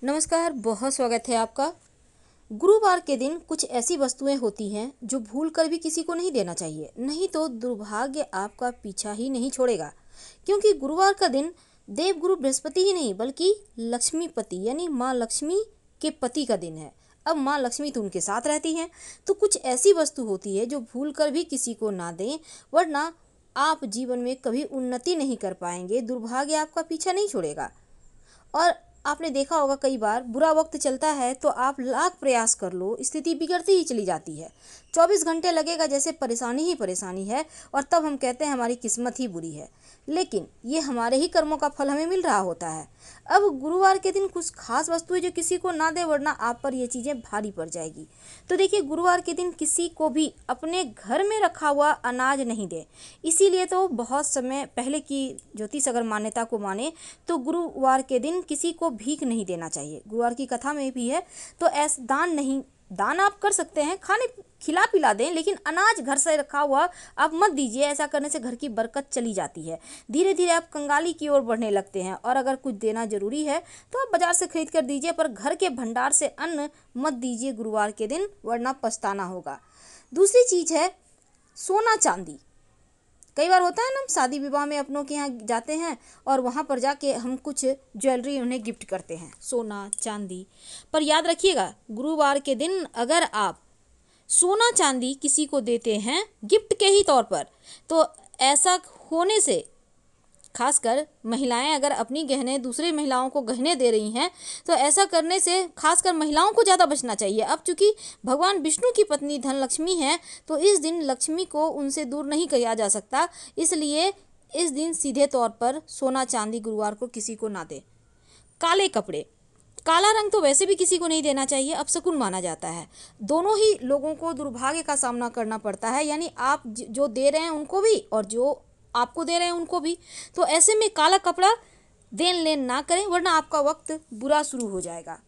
नमस्कार, बहुत स्वागत है आपका। गुरुवार के दिन कुछ ऐसी वस्तुएं होती हैं जो भूल कर भी किसी को नहीं देना चाहिए, नहीं तो दुर्भाग्य आपका पीछा ही नहीं छोड़ेगा। क्योंकि गुरुवार का दिन देवगुरु बृहस्पति ही नहीं बल्कि लक्ष्मीपति यानी माँ लक्ष्मी के पति का दिन है। अब माँ लक्ष्मी तो उनके साथ रहती हैं, तो कुछ ऐसी वस्तु होती है जो भूल कर भी किसी को ना दें, वरना आप जीवन में कभी उन्नति नहीं कर पाएंगे, दुर्भाग्य आपका पीछा नहीं छोड़ेगा। और आपने देखा होगा कई बार बुरा वक्त चलता है तो आप लाख प्रयास कर लो, स्थिति बिगड़ती ही चली जाती है। 24 घंटे लगेगा जैसे परेशानी ही परेशानी है, और तब हम कहते हैं हमारी किस्मत ही बुरी है, लेकिन ये हमारे ही कर्मों का फल हमें मिल रहा होता है। अब गुरुवार के दिन कुछ खास वस्तुएं जो किसी को ना दे, वरना आप पर ये चीज़ें भारी पड़ जाएगी। तो देखिए, गुरुवार के दिन किसी को भी अपने घर में रखा हुआ अनाज नहीं दे। इसीलिए तो बहुत समय पहले की ज्योतिष अगर मान्यता को माने तो गुरुवार के दिन किसी को भीख नहीं देना चाहिए। गुरुवार की कथा में भी है, तो ऐसा दान आप कर सकते हैं, खाने खिला पिला दें, लेकिन अनाज घर से रखा हुआ आप मत दीजिए। ऐसा करने से घर की बरकत चली जाती है, धीरे धीरे आप कंगाली की ओर बढ़ने लगते हैं। और अगर कुछ देना जरूरी है तो आप बाजार से खरीद कर दीजिए, पर घर के भंडार से अन्न मत दीजिए गुरुवार के दिन, वरना पछताना होगा। दूसरी चीज़ है सोना चांदी। कई बार होता है ना, हम शादी विवाह में अपनों के यहाँ जाते हैं और वहाँ पर जाके हम कुछ ज्वेलरी उन्हें गिफ्ट करते हैं, सोना चांदी। पर याद रखिएगा, गुरुवार के दिन अगर आप सोना चांदी किसी को देते हैं गिफ्ट के ही तौर पर, तो ऐसा होने से, खासकर महिलाएं अगर अपनी गहने दूसरी महिलाओं को गहने दे रही हैं, तो ऐसा करने से खासकर महिलाओं को ज़्यादा बचना चाहिए। अब चूंकि भगवान विष्णु की पत्नी धन लक्ष्मी है, तो इस दिन लक्ष्मी को उनसे दूर नहीं किया जा सकता, इसलिए इस दिन सीधे तौर पर सोना चांदी गुरुवार को किसी को ना दे। काले कपड़े, काला रंग तो वैसे भी किसी को नहीं देना चाहिए, अपशकुन माना जाता है। दोनों ही लोगों को दुर्भाग्य का सामना करना पड़ता है, यानी आप जो दे रहे हैं उनको भी और जो आपको दे रहे हैं उनको भी। तो ऐसे में काला कपड़ा देन लेन ना करें, वरना आपका वक्त बुरा शुरू हो जाएगा।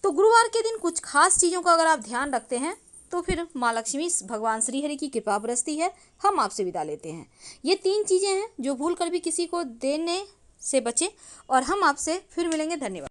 तो गुरुवार के दिन कुछ खास चीज़ों का अगर आप ध्यान रखते हैं तो फिर माँ लक्ष्मी भगवान श्री हरि की कृपा बरसती है। हम आपसे विदा लेते हैं। ये 3 चीज़ें हैं जो भूल कर भी किसी को देने से बचें, और हम आपसे फिर मिलेंगे। धन्यवाद।